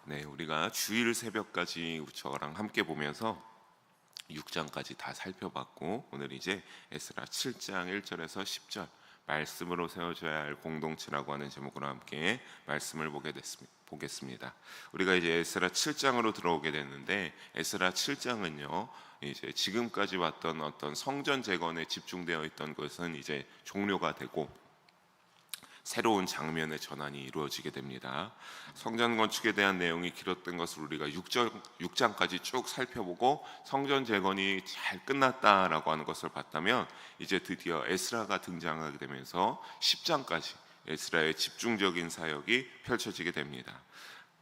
네, 우리가 주일 새벽까지 저랑 함께 보면서 6장까지 다 살펴봤고, 오늘 이제 에스라 7장 1절에서 10절 말씀으로 세워져야 할 공동체라고 하는 제목으로 함께 말씀을 보겠습니다. 우리가 이제 에스라 7장으로 들어오게 됐는데, 에스라 7장은요 이제 지금까지 왔던 어떤 성전 재건에 집중되어 있던 것은 이제 종료가 되고 새로운 장면의 전환이 이루어지게 됩니다. 성전 건축에 대한 내용이 기록된 것을 우리가 6장까지 쭉 살펴보고 성전 재건이 잘 끝났다라고 하는 것을 봤다면, 이제 드디어 에스라가 등장하게 되면서 10장까지 에스라의 집중적인 사역이 펼쳐지게 됩니다.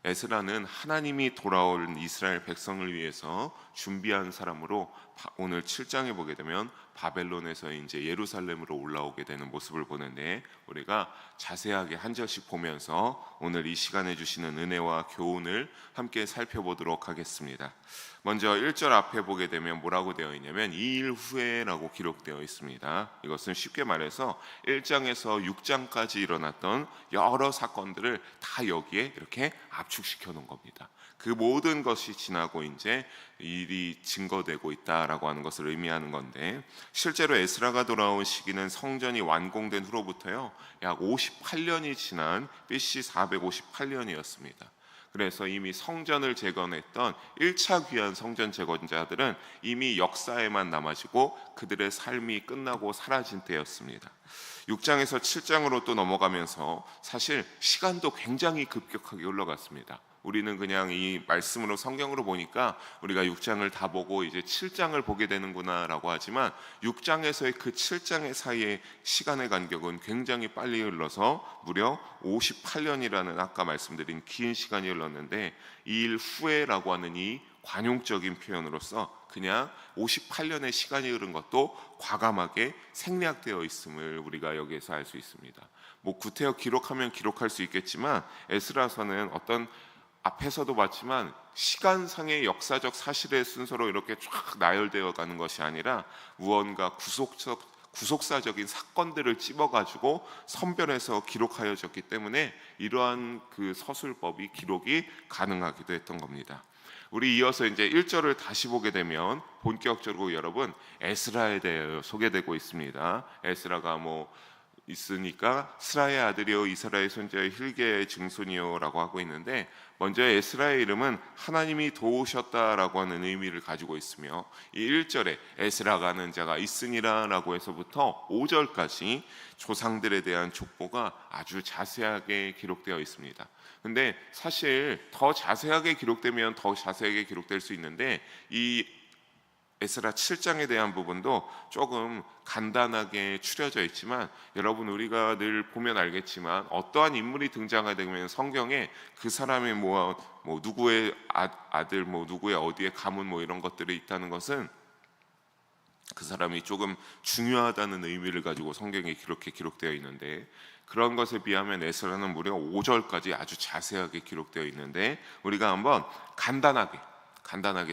에스라는 하나님이 돌아올 이스라엘 백성을 위해서 준비한 사람으로 오늘 7장에 보게 되면 바벨론에서 이제 예루살렘으로 올라오게 되는 모습을 보는데, 우리가 자세하게 한 절씩 보면서 오늘 이 시간에 주시는 은혜와 교훈을 함께 살펴보도록 하겠습니다. 먼저 1절 앞에 보게 되면 뭐라고 되어 있냐면 2일 후에라고 기록되어 있습니다. 이것은 쉽게 말해서 1장에서 6장까지 일어났던 여러 사건들을 다 여기에 이렇게 압축시켜 놓은 겁니다. 그 모든 것이 지나고 이제 일이 증거되고 있다라고 하는 것을 의미하는 건데, 실제로 에스라가 돌아온 시기는 성전이 완공된 후로부터요 약 58년이 지난 BC 458년이었습니다. 그래서 이미 성전을 재건했던 1차 귀한 성전 재건자들은 이미 역사에만 남아지고 그들의 삶이 끝나고 사라진 때였습니다. 6장에서 7장으로 또 넘어가면서 사실 시간도 굉장히 급격하게 흘러갔습니다. 우리는 그냥 이 말씀으로 성경으로 보니까 우리가 6장을 다 보고 이제 7장을 보게 되는구나 라고 하지만, 6장에서의 그 7장의 사이의 시간의 간격은 굉장히 빨리 흘러서 무려 58년이라는 아까 말씀드린 긴 시간이 흘렀는데, 이 일 후에라고 하는 이 관용적인 표현으로서 그냥 58년의 시간이 흐른 것도 과감하게 생략되어 있음을 우리가 여기에서 알 수 있습니다. 뭐 구태여 기록하면 기록할 수 있겠지만, 에스라서는 어떤 앞에서도 봤지만 시간상의 역사적 사실의 순서로 이렇게 쫙 나열되어 가는 것이 아니라 무언가 구속사적인 사건들을 찝어가지고 선별해서 기록하여졌기 때문에 이러한 그 서술법이 기록이 가능하기도 했던 겁니다. 우리 이어서 이제 1절을 다시 보게 되면 본격적으로 여러분 에스라에 대해 소개되고 있습니다. 에스라가 있으니까 스라의 아들이요 이스라엘 손자의 힐게의 증손이요라고 하고 있는데, 먼저 에스라의 이름은 하나님이 도우셨다라고 하는 의미를 가지고 있으며, 이 1절에 에스라가 하는 자가 있으니라라고 해서부터 5절까지 조상들에 대한 족보가 아주 자세하게 기록되어 있습니다. 근데 사실 더 자세하게 기록되면 더 자세하게 기록될 수 있는데, 이 에스라 7장에 대한 부분도 조금 간단하게 추려져 있지만, 여러분 우리가 늘 보면 알겠지만 어떠한 인물이 등장하게 되면 성경에 그 사람이 누구의 아들 누구의 어디에 가문 이런 것들이 있다는 것은 그 사람이 조금 중요하다는 의미를 가지고 성경에 그렇게 기록되어 있는데, 그런 것에 비하면 에스라는 무려 5절까지 아주 자세하게 기록되어 있는데, 우리가 한번 간단하게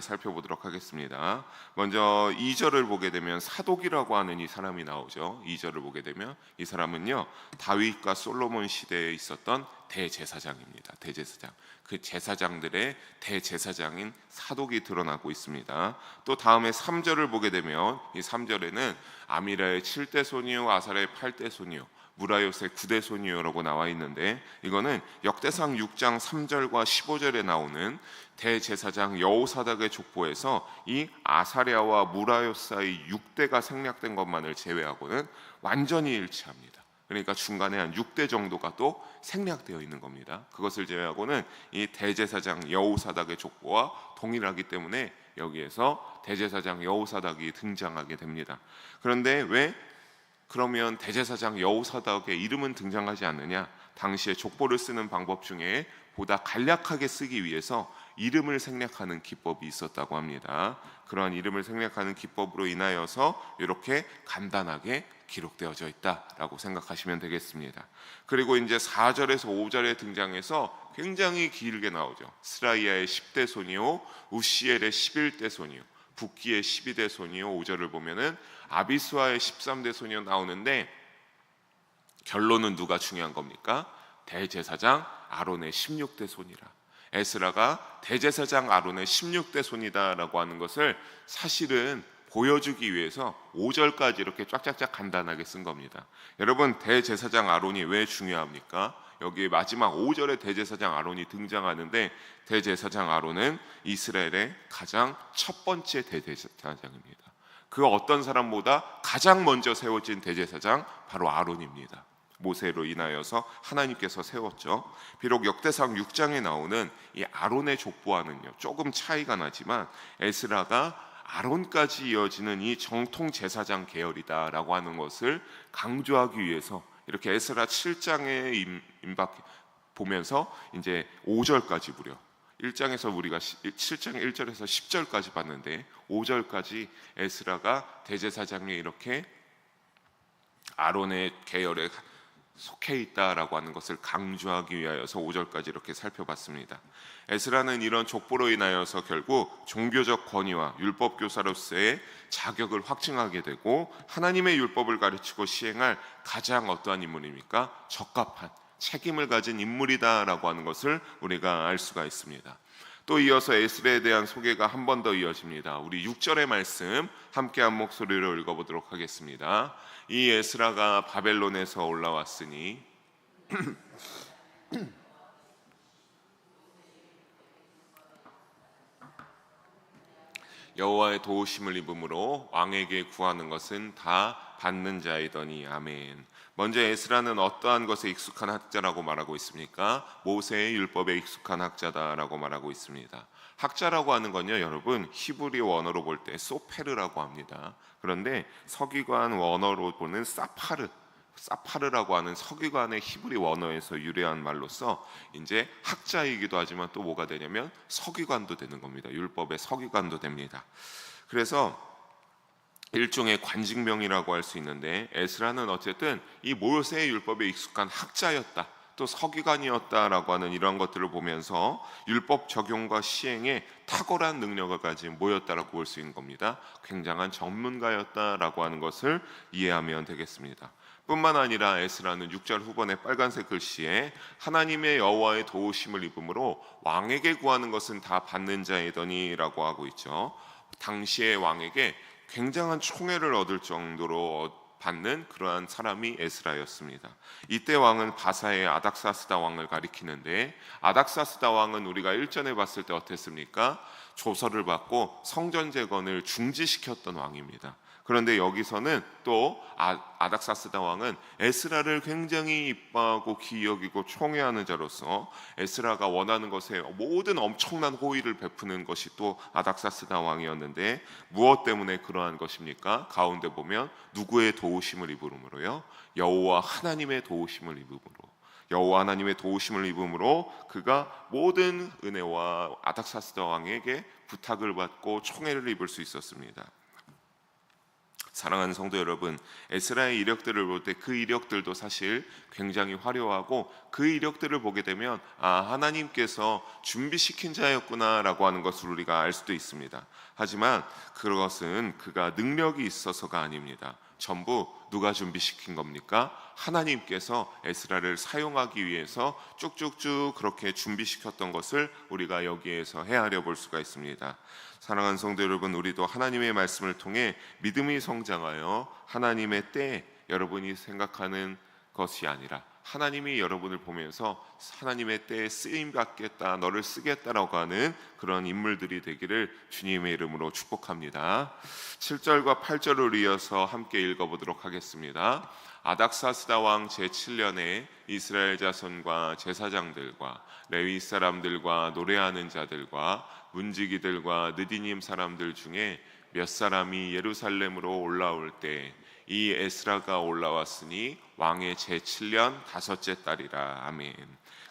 살펴보도록 하겠습니다. 먼저 2절을 보게 되면 사독이라고 하는 이 사람이 나오죠. 2절을 보게 되면 이 사람은요 다윗과 솔로몬 시대에 있었던 대제사장입니다. 대제사장, 그 제사장들의 대제사장인 사독이 드러나고 있습니다. 또 다음에 3절을 보게 되면 이 3절에는 아미라의 7대 손이요 아살의 8대 손이요 무라요스의 9대 손이요라고 나와 있는데, 이거는 역대상 6장 3절과 15절에 나오는 대제사장 여호사닥의 족보에서 이 아사랴와 무라요스의 6대가 생략된 것만을 제외하고는 완전히 일치합니다. 그러니까 중간에 한 6대 정도가 또 생략되어 있는 겁니다. 그것을 제외하고는 이 대제사장 여호사닥의 족보와 동일하기 때문에 여기에서 대제사장 여호사닥이 등장하게 됩니다. 그런데 왜 그러면 대제사장 여호사닥의 이름은 등장하지 않느냐? 당시에 족보를 쓰는 방법 중에 보다 간략하게 쓰기 위해서 이름을 생략하는 기법이 있었다고 합니다. 그러한 이름을 생략하는 기법으로 인하여서 이렇게 간단하게 기록되어져 있다라고 생각하시면 되겠습니다. 그리고 이제 4절에서 5절에 등장해서 굉장히 길게 나오죠. 스라이아의 10대 손이요 우시엘의 11대 손이요 붓기의 12대 손이요 5절을 보면은 아비스와의 13대 손이요 나오는데, 결론은 누가 중요한 겁니까? 대제사장 아론의 16대 손이라. 에스라가 대제사장 아론의 16대 손이다라고 하는 것을 사실은 보여주기 위해서 5절까지 이렇게 쫙쫙쫙 간단하게 쓴 겁니다. 여러분, 대제사장 아론이 왜 중요합니까? 여기 마지막 5절에 대제사장 아론이 등장하는데, 대제사장 아론은 이스라엘의 가장 첫 번째 대제사장입니다. 그 어떤 사람보다 가장 먼저 세워진 대제사장, 바로 아론입니다. 모세로 인하여서 하나님께서 세웠죠. 비록 역대상 6장에 나오는 이 아론의 족보와는요 조금 차이가 나지만, 에스라가 아론까지 이어지는 이 정통 제사장 계열이다라고 하는 것을 강조하기 위해서 이렇게 에스라 7장에 보면서 이제 5절까지 무려 1장에서 우리가 7장 1절에서 10절까지 봤는데, 5절까지 에스라가 대제사장에 이렇게 아론의 계열에 속해 있다라고 하는 것을 강조하기 위하여서 5절까지 이렇게 살펴봤습니다. 에스라는 이런 족보로 인하여서 결국 종교적 권위와 율법 교사로서의 자격을 확증하게 되고, 하나님의 율법을 가르치고 시행할 가장 어떠한 인물입니까? 적합한 책임을 가진 인물이다라고 하는 것을 우리가 알 수가 있습니다. 또 이어서 에스라에 대한 소개가 한 번 더 이어집니다. 우리 6절의 말씀 함께 한 목소리로 읽어보도록 하겠습니다. 이 에스라가 바벨론에서 올라왔으니 여호와의 도우심을 입음으로 왕에게 구하는 것은 다 받는 자이더니. 아멘. 먼저 에스라는 어떠한 것에 익숙한 학자라고 말하고 있습니까? 모세의 율법에 익숙한 학자다라고 말하고 있습니다. 학자라고 하는 건요, 여러분, 히브리 원어로 볼 때 소페르라고 합니다. 그런데 서기관 원어로 보는 사파르라고 하는 서기관의 히브리 원어에서 유래한 말로서 이제 학자이기도 하지만 또 뭐가 되냐면 서기관도 되는 겁니다. 율법의 서기관도 됩니다. 그래서 일종의 관직명이라고 할 수 있는데, 에스라는 어쨌든 이 모세의 율법에 익숙한 학자였다, 또 서기관이었다라고 하는 이런 것들을 보면서 율법 적용과 시행에 탁월한 능력을 가진 모였다라고 볼 수 있는 겁니다. 굉장한 전문가였다라고 하는 것을 이해하면 되겠습니다. 뿐만 아니라 에스라는 6절 후반의 빨간색 글씨에 하나님의 여호와의 도우심을 입음으로 왕에게 구하는 것은 다 받는 자이더니라고 하고 있죠. 당시의 왕에게 굉장한 총애를 얻을 정도로 받는 그러한 사람이 에스라였습니다. 이때 왕은 바사의 아닥사스다 왕을 가리키는데, 아닥사스다 왕은 우리가 일전에 봤을 때 어땠습니까? 조서를 받고 성전 재건을 중지시켰던 왕입니다. 그런데 여기서는 또 아닥사스다 왕은 에스라를 굉장히 이뻐하고 귀히 여기고 총애하는 자로서 에스라가 원하는 것에 모든 엄청난 호의를 베푸는 것이 또 아닥사스다 왕이었는데, 무엇 때문에 그러한 것입니까? 가운데 보면 누구의 도우심을 입음으로요? 여호와 하나님의 도우심을 입음으로. 여호와 하나님의 도우심을 입음으로 그가 모든 은혜와 아닥사스다 왕에게 부탁을 받고 총애를 입을 수 있었습니다. 사랑하는 성도 여러분, 에스라의 이력들을 볼 때 그 이력들도 사실 굉장히 화려하고, 그 이력들을 보게 되면 하나님께서 준비시킨 자였구나라고 하는 것을 우리가 알 수도 있습니다. 하지만 그것은 그가 능력이 있어서가 아닙니다. 전부 누가 준비시킨 겁니까? 하나님께서 에스라를 사용하기 위해서 쭉쭉쭉 그렇게 준비시켰던 것을 우리가 여기에서 헤아려 볼 수가 있습니다. 사랑하는 성도 여러분, 우리도 하나님의 말씀을 통해 믿음이 성장하여 하나님의 때에 여러분이 생각하는 것이 아니라 하나님이 여러분을 보면서 하나님의 때에 쓰임 받겠다, 너를 쓰겠다라고 하는 그런 인물들이 되기를 주님의 이름으로 축복합니다. 7절과 8절을 이어서 함께 읽어보도록 하겠습니다. 아닥사스다 왕 제7년에 이스라엘 자손과 제사장들과 레위 사람들과 노래하는 자들과 문지기들과 느디님 사람들 중에 몇 사람이 예루살렘으로 올라올 때 이 에스라가 올라왔으니 왕의 제7년 다섯째 달이라. 아멘.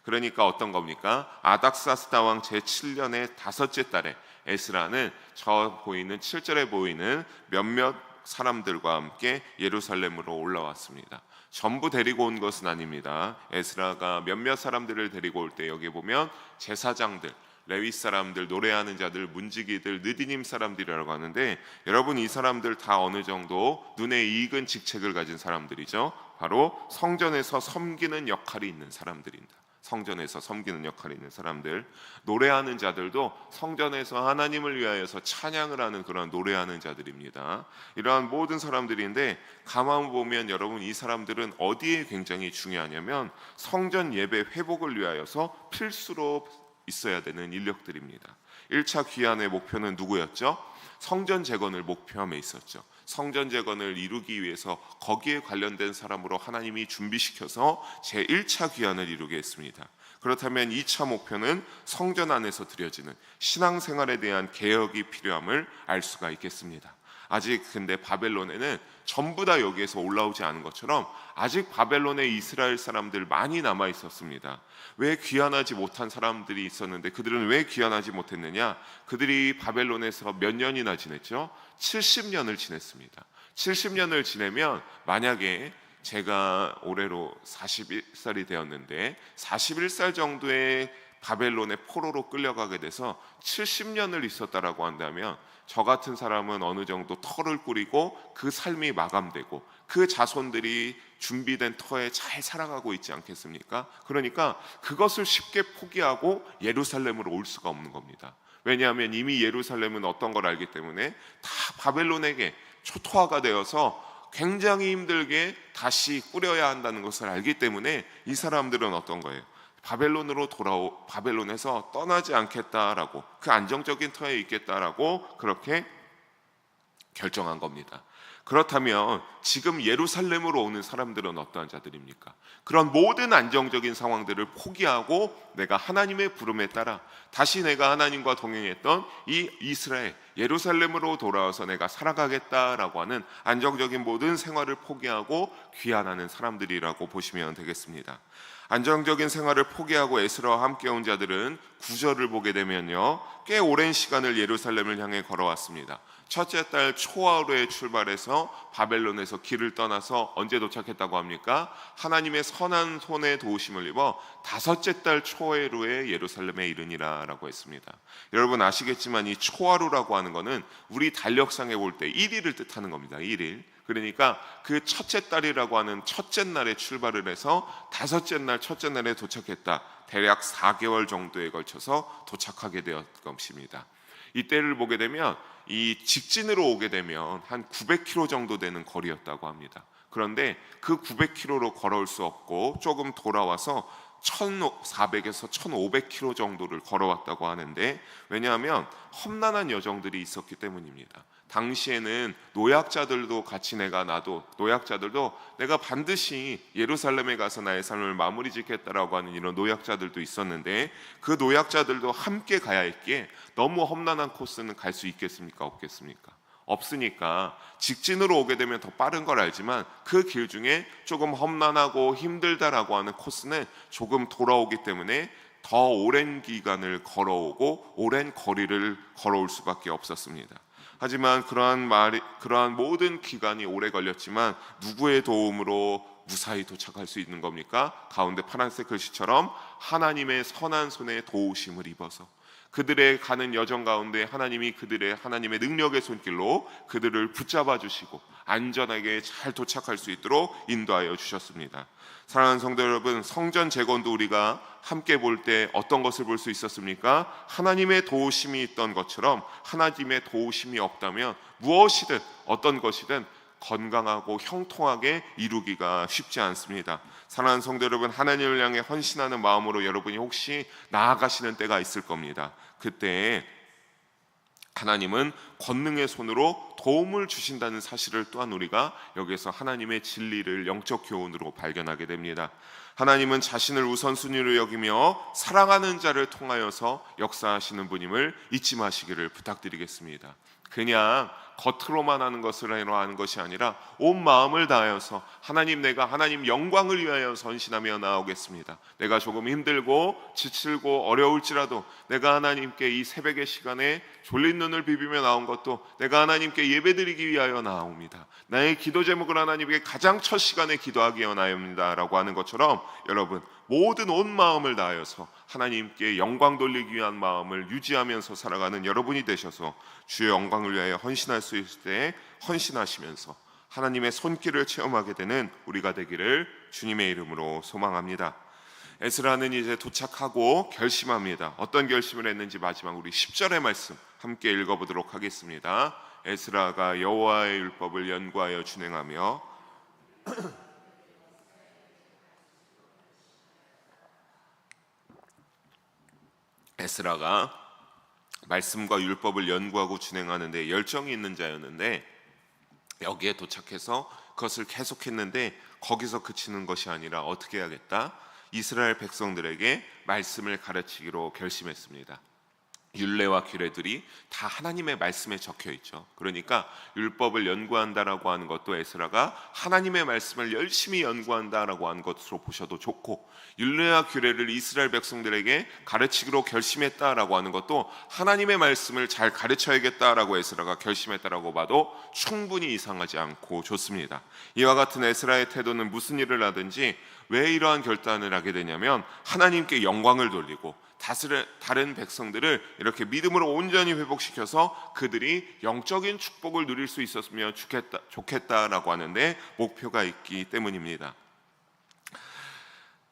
그러니까 어떤 겁니까? 아닥사스다 왕 제7년의 다섯째 달에 에스라는 저 보이는 7절에 보이는 몇몇 사람들과 함께 예루살렘으로 올라왔습니다. 전부 데리고 온 것은 아닙니다. 에스라가 몇몇 사람들을 데리고 올 때 여기 보면 제사장들, 레위 사람들, 노래하는 자들, 문지기들, 느디님 사람들이라고 하는데, 여러분 이 사람들 다 어느 정도 눈에 익은 직책을 가진 사람들이죠. 바로 성전에서 섬기는 역할이 있는 사람들입니다. 성전에서 섬기는 역할이 있는 사람들, 노래하는 자들도 성전에서 하나님을 위하여서 찬양을 하는 그런 노래하는 자들입니다. 이러한 모든 사람들인데 가만 보면 여러분, 이 사람들은 어디에 굉장히 중요하냐면 성전 예배 회복을 위하여서 필수로 있어야 되는 인력들입니다. 1차 귀환의 목표는 누구였죠? 성전 재건을 목표함에 있었죠. 성전 재건을 이루기 위해서 거기에 관련된 사람으로 하나님이 준비시켜서 제1차 귀환을 이루게 했습니다. 그렇다면 2차 목표는 성전 안에서 드려지는 신앙생활에 대한 개혁이 필요함을 알 수가 있겠습니다. 아직 근데 바벨론에는 전부 다 여기에서 올라오지 않은 것처럼 아직 바벨론에 이스라엘 사람들 많이 남아 있었습니다. 왜 귀환하지 못한 사람들이 있었는데 그들은 왜 귀환하지 못했느냐? 그들이 바벨론에서 몇 년이나 지냈죠? 70년을 지냈습니다. 70년을 지내면 만약에 제가 올해로 41살이 되었는데 41살 정도의 바벨론의 포로로 끌려가게 돼서 70년을 있었다라고 한다면 저 같은 사람은 어느 정도 터를 꾸리고 그 삶이 마감되고 그 자손들이 준비된 터에 잘 살아가고 있지 않겠습니까? 그러니까 그것을 쉽게 포기하고 예루살렘으로 올 수가 없는 겁니다. 왜냐하면 이미 예루살렘은 어떤 걸 알기 때문에 다 바벨론에게 초토화가 되어서 굉장히 힘들게 다시 꾸려야 한다는 것을 알기 때문에 이 사람들은 어떤 거예요? 바벨론에서 떠나지 않겠다라고, 그 안정적인 터에 있겠다라고 그렇게 결정한 겁니다. 그렇다면 지금 예루살렘으로 오는 사람들은 어떠한 자들입니까? 그런 모든 안정적인 상황들을 포기하고 내가 하나님의 부름에 따라 다시 내가 하나님과 동행했던 이 이스라엘 예루살렘으로 돌아와서 내가 살아가겠다라고 하는 안정적인 모든 생활을 포기하고 귀환하는 사람들이라고 보시면 되겠습니다. 안정적인 생활을 포기하고 에스라와 함께 온 자들은 9절을 보게 되면요, 꽤 오랜 시간을 예루살렘을 향해 걸어왔습니다. 첫째 달 초하루에 출발해서 바벨론에서 길을 떠나서 언제 도착했다고 합니까? 하나님의 선한 손에 도우심을 입어 다섯째 달 초하루에 예루살렘에 이르니라 라고 했습니다. 여러분 아시겠지만 이 초하루라고 하는 것은 우리 달력상에 볼 때 1일을 뜻하는 겁니다. 1일. 그러니까 그 첫째 달이라고 하는 첫째 날에 출발을 해서 다섯째 날 첫째 날에 도착했다. 대략 4개월 정도에 걸쳐서 도착하게 되었을 것입니다. 이때를 보게 되면 이 직진으로 오게 되면 한 900km 정도 되는 거리였다고 합니다. 그런데 그 900km로 걸어올 수 없고 조금 돌아와서 1400에서 1500km 정도를 걸어왔다고 하는데, 왜냐하면 험난한 여정들이 있었기 때문입니다. 당시에는 노약자들도 같이 노약자들도 내가 반드시 예루살렘에 가서 나의 삶을 마무리 짓겠다라고 하는 이런 노약자들도 있었는데, 그 노약자들도 함께 가야 했기에 너무 험난한 코스는 갈 수 있겠습니까? 없겠습니까? 없으니까 직진으로 오게 되면 더 빠른 걸 알지만 그 길 중에 조금 험난하고 힘들다라고 하는 코스는 조금 돌아오기 때문에 더 오랜 기간을 걸어오고 오랜 거리를 걸어올 수밖에 없었습니다. 하지만 그러한 모든 기간이 오래 걸렸지만 누구의 도움으로 무사히 도착할 수 있는 겁니까? 가운데 파란색 글씨처럼 하나님의 선한 손에 도우심을 입어서 그들의 가는 여정 가운데 하나님의 능력의 손길로 그들을 붙잡아 주시고 안전하게 잘 도착할 수 있도록 인도하여 주셨습니다. 사랑하는 성도 여러분, 성전 재건도 우리가 함께 볼 때 어떤 것을 볼 수 있었습니까? 하나님의 도우심이 있던 것처럼 하나님의 도우심이 없다면 무엇이든 어떤 것이든 건강하고 형통하게 이루기가 쉽지 않습니다. 사랑하는 성도 여러분, 하나님을 향해 헌신하는 마음으로 여러분이 혹시 나아가시는 때가 있을 겁니다. 그때 하나님은 권능의 손으로 도움을 주신다는 사실을 또한 우리가 여기서 하나님의 진리를 영적 교훈으로 발견하게 됩니다. 하나님은 자신을 우선순위로 여기며 사랑하는 자를 통하여서 역사하시는 분임을 잊지 마시기를 부탁드리겠습니다. 그냥 겉으로만 하는 것을 하는 것이 아니라 온 마음을 다하여서 내가 하나님 영광을 위하여 헌신하며 나오겠습니다. 내가 조금 힘들고 지칠고 어려울지라도 내가 하나님께 이 새벽의 시간에 졸린 눈을 비비며 나온 것도 내가 하나님께 예배드리기 위하여 나옵니다. 나의 기도 제목을 하나님께 가장 첫 시간에 기도하기 원하옵니다 라고 하는 것처럼 여러분 모든 온 마음을 다하여서 하나님께 영광 돌리기 위한 마음을 유지하면서 살아가는 여러분이 되셔서 주의 영광을 위하여 헌신할 수 있을 때 헌신하시면서 하나님의 손길을 체험하게 되는 우리가 되기를 주님의 이름으로 소망합니다. 에스라는 이제 도착하고 결심합니다. 어떤 결심을 했는지 마지막 우리 10절의 말씀 함께 읽어보도록 하겠습니다. 에스라가 여호와의 율법을 연구하여 준행하며 에스라가 말씀과 율법을 연구하고 진행하는 데 열정이 있는 자였는데, 여기에 도착해서 그것을 계속했는데 거기서 그치는 것이 아니라 어떻게 해야겠다? 이스라엘 백성들에게 말씀을 가르치기로 결심했습니다. 율례와 규례들이 다 하나님의 말씀에 적혀 있죠. 그러니까 율법을 연구한다라고 하는 것도 에스라가 하나님의 말씀을 열심히 연구한다라고 하는 것으로 보셔도 좋고, 율례와 규례를 이스라엘 백성들에게 가르치기로 결심했다라고 하는 것도 하나님의 말씀을 잘 가르쳐야겠다라고 에스라가 결심했다라고 봐도 충분히 이상하지 않고 좋습니다. 이와 같은 에스라의 태도는 무슨 일을 하든지 왜 이러한 결단을 하게 되냐면 하나님께 영광을 돌리고 다른 백성들을 이렇게 믿음으로 온전히 회복시켜서 그들이 영적인 축복을 누릴 수 있었으면 좋겠다라고 하는데 목표가 있기 때문입니다.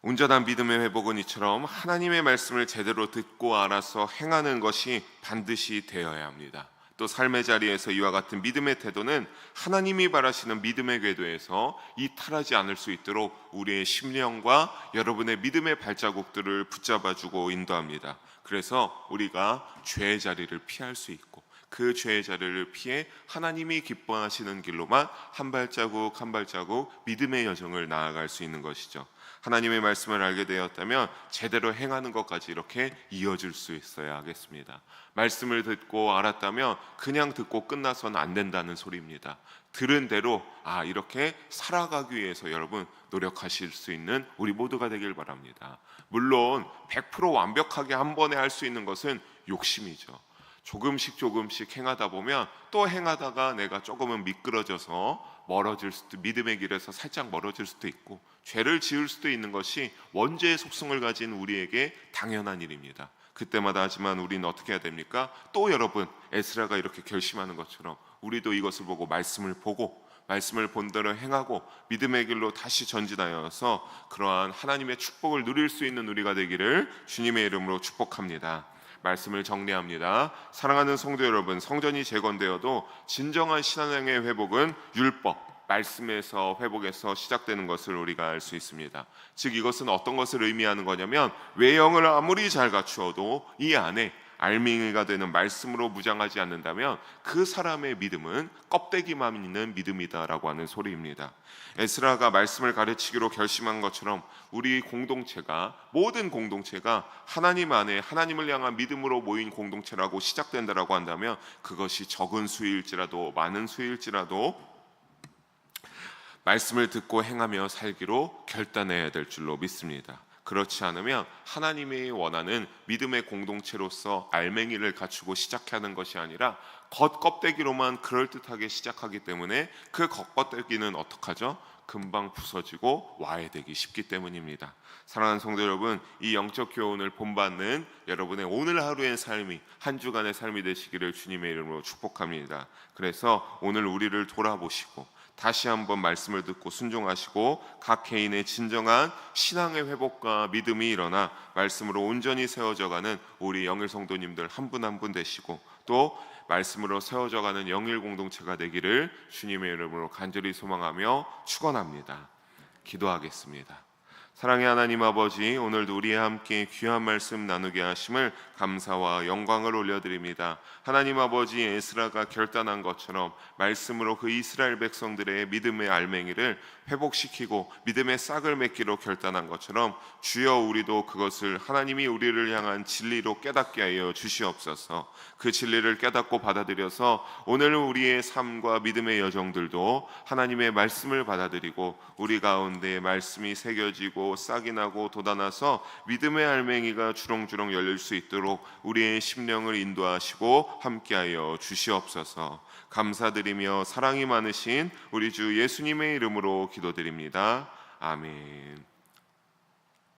온전한 믿음의 회복은 이처럼 하나님의 말씀을 제대로 듣고 알아서 행하는 것이 반드시 되어야 합니다. 또 삶의 자리에서 이와 같은 믿음의 태도는 하나님이 바라시는 믿음의 궤도에서 이탈하지 않을 수 있도록 우리의 심령과 여러분의 믿음의 발자국들을 붙잡아주고 인도합니다. 그래서 우리가 죄의 자리를 피할 수 있고, 그 죄의 자리를 피해 하나님이 기뻐하시는 길로만 한 발자국 한 발자국 믿음의 여정을 나아갈 수 있는 것이죠. 하나님의 말씀을 알게 되었다면 제대로 행하는 것까지 이렇게 이어질 수 있어야 하겠습니다. 말씀을 듣고 알았다면 그냥 듣고 끝나서는 안 된다는 소리입니다. 들은 대로 이렇게 살아가기 위해서 여러분 노력하실 수 있는 우리 모두가 되길 바랍니다. 물론 100% 완벽하게 한 번에 할 수 있는 것은 욕심이죠. 조금씩 행하다 보면 또 행하다가 내가 조금은 미끄러져서 멀어질 수도, 믿음의 길에서 살짝 멀어질 수도 있고 죄를 지을 수도 있는 것이 원죄의 속성을 가진 우리에게 당연한 일입니다. 그때마다 하지만 우리는 어떻게 해야 됩니까? 또 여러분 에스라가 이렇게 결심하는 것처럼 우리도 이것을 보고 말씀을 본 대로 행하고 믿음의 길로 다시 전진하여서 그러한 하나님의 축복을 누릴 수 있는 우리가 되기를 주님의 이름으로 축복합니다. 말씀을 정리합니다. 사랑하는 성도 여러분, 성전이 재건되어도 진정한 신앙의 회복은 율법, 말씀에서 회복에서 시작되는 것을 우리가 알 수 있습니다. 즉 이것은 어떤 것을 의미하는 거냐면 외형을 아무리 잘 갖추어도 이 안에 알맹이가 되는 말씀으로 무장하지 않는다면 그 사람의 믿음은 껍데기만 있는 믿음이다라고 하는 소리입니다. 에스라가 말씀을 가르치기로 결심한 것처럼 우리 모든 공동체가 하나님 안에 하나님을 향한 믿음으로 모인 공동체라고 시작된다라고 한다면 그것이 적은 수일지라도 많은 수일지라도 말씀을 듣고 행하며 살기로 결단해야 될 줄로 믿습니다. 그렇지 않으면 하나님이 원하는 믿음의 공동체로서 알맹이를 갖추고 시작하는 것이 아니라 겉껍데기로만 그럴듯하게 시작하기 때문에 그 겉껍데기는 어떡하죠? 금방 부서지고 와해되기 쉽기 때문입니다. 사랑하는 성도 여러분, 이 영적 교훈을 본받는 여러분의 오늘 하루의 삶이 한 주간의 삶이 되시기를 주님의 이름으로 축복합니다. 그래서 오늘 우리를 돌아보시고 다시 한번 말씀을 듣고 순종하시고 각 개인의 진정한 신앙의 회복과 믿음이 일어나 말씀으로 온전히 세워져가는 우리 영일 성도님들 한 분 한 분 되시고 또 말씀으로 세워져가는 영일 공동체가 되기를 주님의 이름으로 간절히 소망하며 축원합니다. 기도하겠습니다. 사랑의 하나님 아버지, 오늘도 우리와 함께 귀한 말씀 나누게 하심을 감사와 영광을 올려드립니다. 하나님 아버지, 에스라가 결단한 것처럼 말씀으로 그 이스라엘 백성들의 믿음의 알맹이를 회복시키고 믿음의 싹을 맺기로 결단한 것처럼 주여 우리도 그것을 하나님이 우리를 향한 진리로 깨닫게 하여 주시옵소서. 그 진리를 깨닫고 받아들여서 오늘 우리의 삶과 믿음의 여정들도 하나님의 말씀을 받아들이고 우리 가운데 말씀이 새겨지고 싹이 나고 돋아나서 믿음의 알맹이가 주렁주렁 열릴 수 있도록 우리의 심령을 인도하시고 함께하여 주시옵소서. 감사드리며 사랑이 많으신 우리 주 예수님의 이름으로 기도드립니다. 아멘.